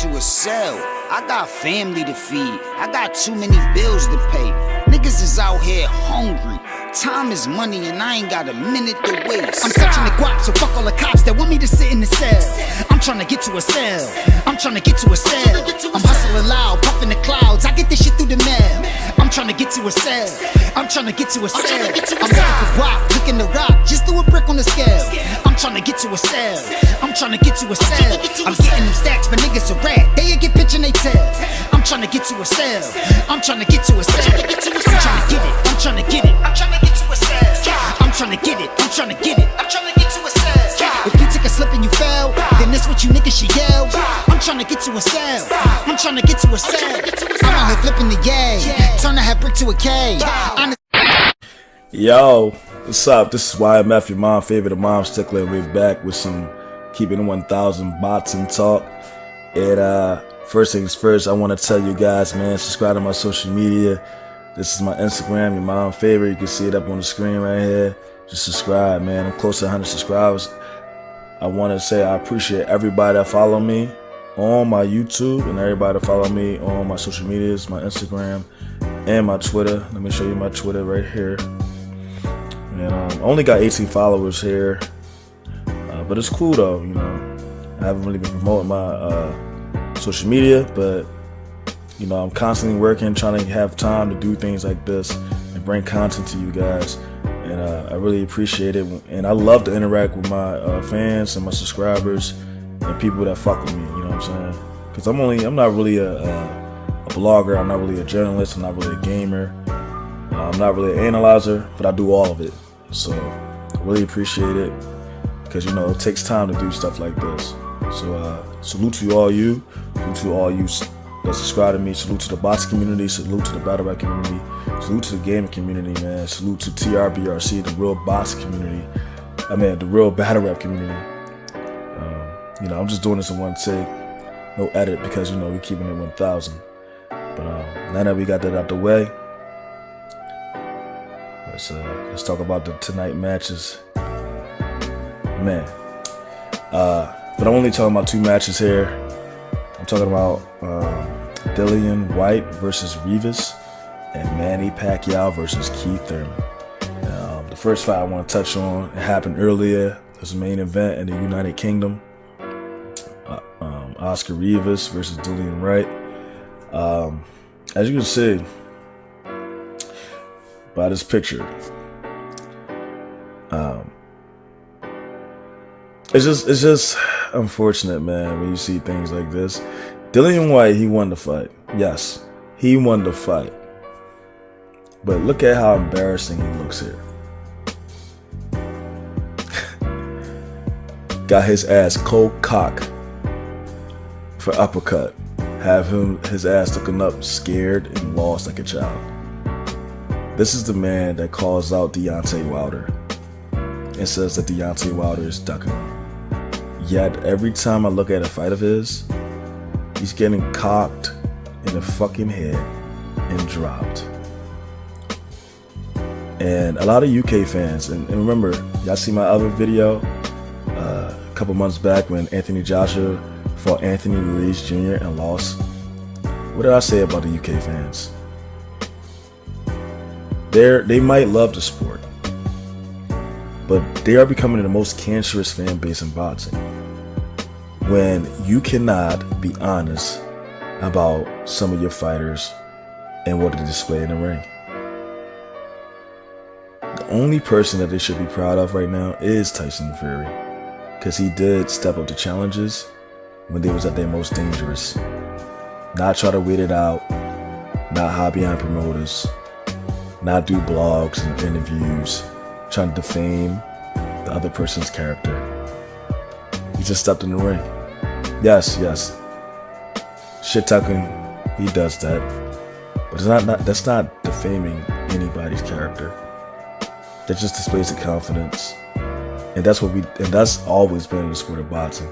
to a cell. I got family to feed. I got too many bills to pay. Niggas is out here hungry. Time is money and I ain't got a minute to waste. I'm touching the guap, so fuck all the cops that want me to sit in the cell. I'm trying to get to a cell. I'm trying to get to a cell. I'm hustling loud, puffing the clouds. I get this shit through the mail. I'm trying to get to a cell. I'm trying to get to a cell. I'm looking for guap, looking to rock. Just do a brick on the scale. I'm trying to get to a cell. I'm trying to get to a cell. I'm getting them stacks, but niggas a rat. They get pitching they tail. I'm trying to get to a cell. I'm trying to get to a cell. I'm trying to get it. I'm trying to get it. I'm trying to get to a cell. I'm trying to get it. I'm trying to get it. I'm trying to get to a cell. If you took a slip and you fell, then this what you niggas should yell. I'm trying to get to a cell. I'm trying to get to a cell. I'm out here flipping the yay. Turn the hat brick to a K. Yo, what's up? This is YMF, your mom favorite, the mom stickler, and we're back with some Keeping It 1000 bots and talk. And first things first, I want to tell you guys, man, subscribe to my social media. This is my Instagram, your mom favorite. You can see it up on the screen right here. Just subscribe, man. I'm close to 100 subscribers. I want to say I appreciate everybody that follow me on my YouTube and everybody that follow me on my social medias, my Instagram and my Twitter. Let me show you my Twitter right here. And I only got 18 followers here, but it's cool though. You know, I haven't really been promoting my social media, but you know, I'm constantly working, trying to have time to do things like this and bring content to you guys. And I really appreciate it. And I love to interact with my fans and my subscribers and people that fuck with me. You know what I'm saying? Because I'm not really a blogger. I'm not really a journalist. I'm not really a gamer. I'm not really an analyzer, but I do all of it. So I really appreciate it because, you know, it takes time to do stuff like this. So salute to all you. Salute to all you that subscribe to me. Salute to the bots community. Salute to the battle rap community. Salute to the gaming community, man. Salute to TRBRC, the real bots community. I mean, the real battle rap community. You know, I'm just doing this in one take. No edit because, you know, we're keeping it 1000. But now that we got that out the way, let's talk about the tonight matches. Man. But I'm only talking about two matches here. I'm talking about Dillian Whyte versus Rivas and Manny Pacquiao versus Thurman. The first fight I want to touch on, it happened earlier. It was the main event in the United Kingdom. Oscar Rivas versus Dillian Whyte. As you can see by this picture, it's just unfortunate, man, when you see things like this. Dillian Whyte, he won the fight. Yes, he won the fight. But look at how embarrassing he looks here. Got his ass cold cock for uppercut. Have his ass looking up scared and lost like a child. This is the man that calls out Deontay Wilder and says that Deontay Wilder is ducking him. Yet every time I look at a fight of his, he's getting cocked in the fucking head and dropped. And a lot of UK fans, and remember, y'all see my other video a couple months back when Anthony Joshua fought Anthony Ruiz Jr. and lost. What did I say about the UK fans? They might love the sport, but they are becoming the most cancerous fan base in boxing. When you cannot be honest about some of your fighters and what they display in the ring. The only person that they should be proud of right now is Tyson Fury, because he did step up to challenges when they was at their most dangerous. Not try to wait it out, not hide behind promoters, not do blogs and interviews, trying to defame the other person's character. He just stepped in the ring. Yes, shit talking, he does that, but that's not defaming anybody's character. That just displays the confidence, and that's always been in the sport of boxing.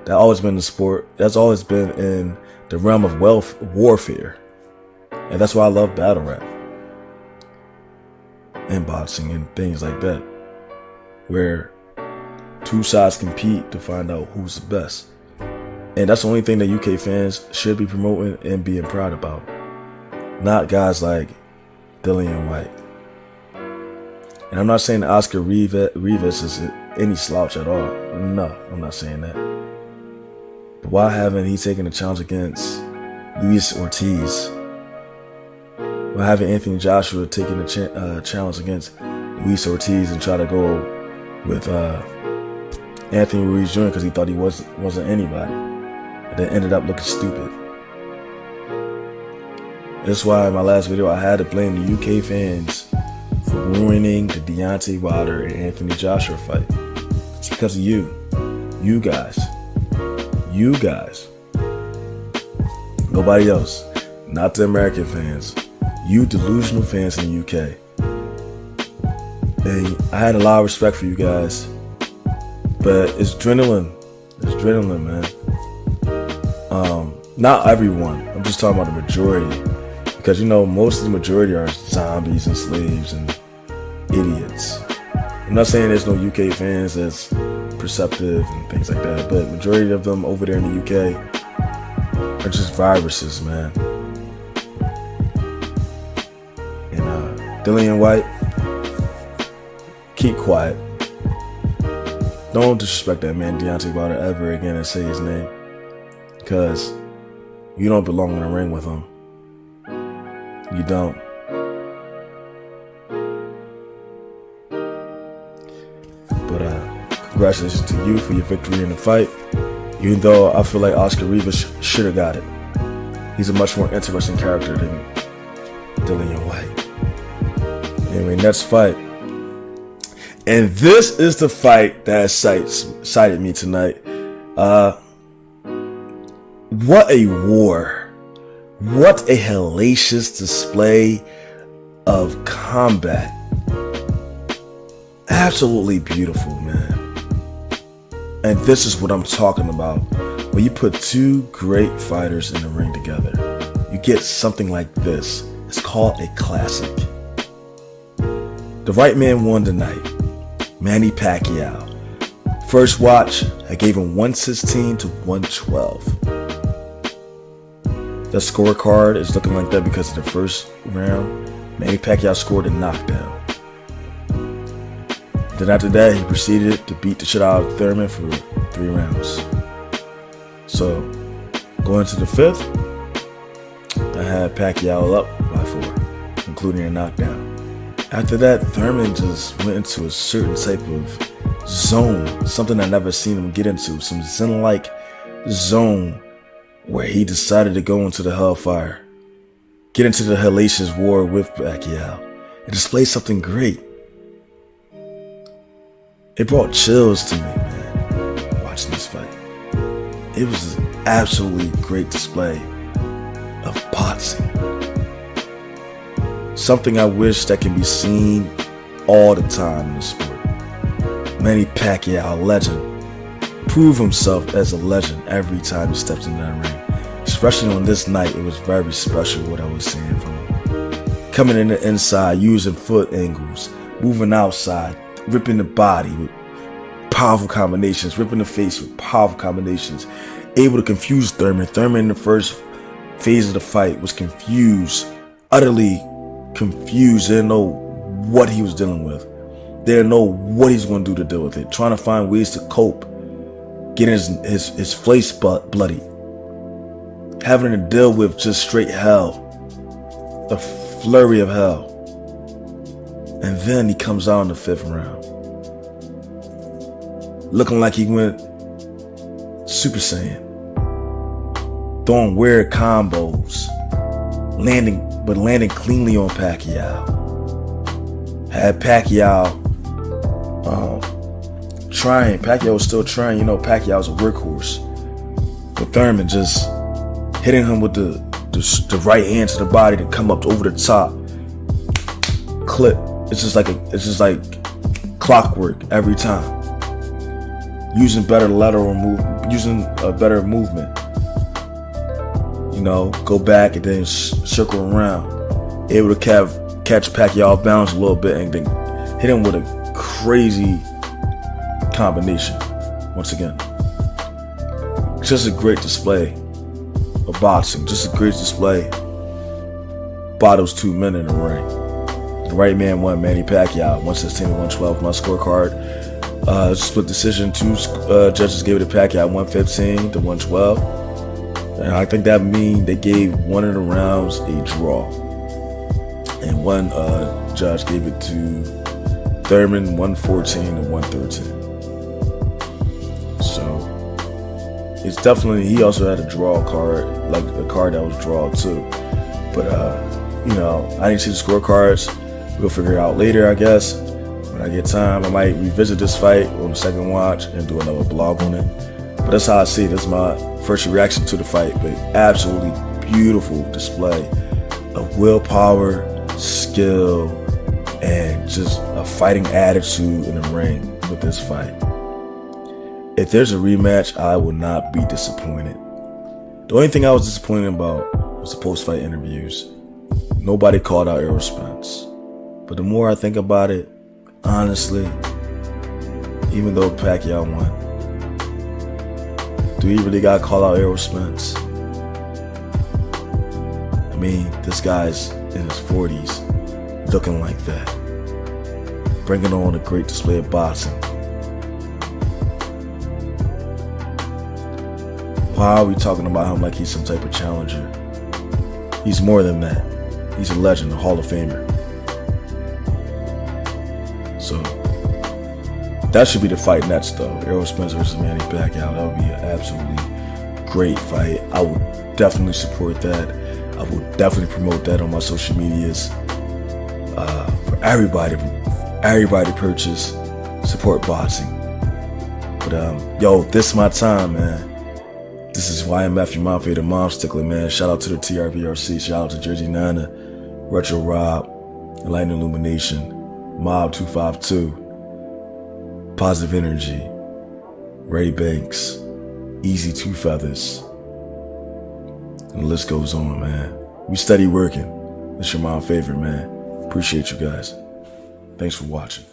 That's always been in the realm of warfare, and that's why I love battle rap and boxing and things like that, where two sides compete to find out who's the best. And that's the only thing that UK fans should be promoting and being proud about. Not guys like Dillian Whyte. And I'm not saying Oscar Rivas is any slouch at all. No, I'm not saying that. But why haven't he taken a challenge against Luis Ortiz? Why haven't Anthony Joshua taken a challenge against Luis Ortiz and try to go with Anthony Ruiz Jr. because he thought he wasn't anybody, and then ended up looking stupid. That's why in my last video I had to blame the UK fans for ruining the Deontay Wilder and Anthony Joshua fight. It's because of you guys. Nobody else, not the American fans. You delusional fans in the UK. And I had a lot of respect for you guys, but it's adrenaline. It's adrenaline, man. Not everyone. I'm just talking about the majority, because you know most of the majority are zombies and slaves and idiots. I'm not saying there's no UK fans that's perceptive and things like that, but majority of them over there in the UK are just viruses, man. And Dillian Whyte, keep quiet. Don't disrespect that man Deontay Wilder ever again and say his name, because you don't belong in the ring with him. You don't. But congratulations to you for your victory in the fight, even though I feel like Oscar Rivas should have got it. He's a much more interesting character than Dillian Whyte. Anyway, next fight. And this is the fight that excited me tonight. What a war. What a hellacious display of combat. Absolutely beautiful, man. And this is what I'm talking about. When you put two great fighters in the ring together, you get something like this. It's called a classic. The right man won tonight. Manny Pacquiao. First watch, I gave him 116 to 112. The scorecard is looking like that because of the first round. Manny Pacquiao scored a knockdown. Then after that, he proceeded to beat the shit out of Thurman for 3 rounds. So, going to the 5th, I had Pacquiao up by 4, including a knockdown. After that, Thurman just went into a certain type of zone, something I never seen him get into, some Zen-like zone where he decided to go into the hellfire, get into the hellacious war with Pacquiao, and display something great. It brought chills to me, man, watching this fight. It was an absolutely great display of boxing. Something I wish that can be seen all the time in the sport. Manny Pacquiao, legend, prove himself as a legend every time he steps into that ring. Especially on this night, it was very special what I was seeing from him. Coming in the inside, using foot angles, moving outside, ripping the body with powerful combinations, ripping the face with powerful combinations, able to confuse Thurman. Thurman in the first phase of the fight was confused, utterly confused. Didn't know what he was dealing with. Didn't know what he's going to do to deal with it. Trying to find ways to cope. Getting his face bloody. Having to deal with just straight hell. The flurry of hell. And then he comes out in the 5th round. Looking like he went Super Saiyan. Throwing weird combos. Landing cleanly on Pacquiao. Had Pacquiao trying. Pacquiao was still trying. You know, Pacquiao's a workhorse. But Thurman just hitting him with the right hand to the body to come up over the top. Clip. It's just like clockwork every time. Using better lateral movement, using a better movement. You know, go back and then circle around. Able to catch Pacquiao off balance a little bit and then hit him with a crazy combination. Once again, just a great display of boxing. Just a great display by those two men in the ring. The right man won, Manny Pacquiao, 116 to 112. My scorecard, split decision. Two judges gave it to Pacquiao, 115 to 112. And I think that means they gave one of the rounds a draw. And one judge gave it to Thurman, 114 to 113. So it's definitely, he also had a draw card, like a card that was drawn too. But you know, I didn't see the scorecards. We'll figure it out later, I guess. When I get time, I might revisit this fight on the second watch and do another blog on it. But that's how I see it. That's my first reaction to the fight. But absolutely beautiful display of willpower, skill, and just a fighting attitude in the ring with this fight. If there's a rematch, I will not be disappointed. The only thing I was disappointed about was the post-fight interviews. Nobody called out Errol Spence. But the more I think about it, honestly, even though Pacquiao won, do he really got to call out Errol Spence? I mean, this guy's in his 40s, looking like that, bringing on a great display of boxing. Why are we talking about him like he's some type of challenger? He's more than that. He's a legend, a Hall of Famer. So that should be the fight next, though. Errol Spence versus Manny Pacquiao. That would be an absolutely great fight. I would definitely support that. I will definitely promote that on my social medias. For everybody to purchase, support boxing. But yo, this is my time, man. This is YMF, your mom favorite mom stickler, man. Shout out to the TRVRC. Shout out to Jersey Nana, Retro Rob, Enlightened Illumination, Mob 252, Positive Energy, Ray Banks, Easy Two Feathers, and the list goes on, man. We steady working. It's your mom favorite, man. Appreciate you guys. Thanks for watching.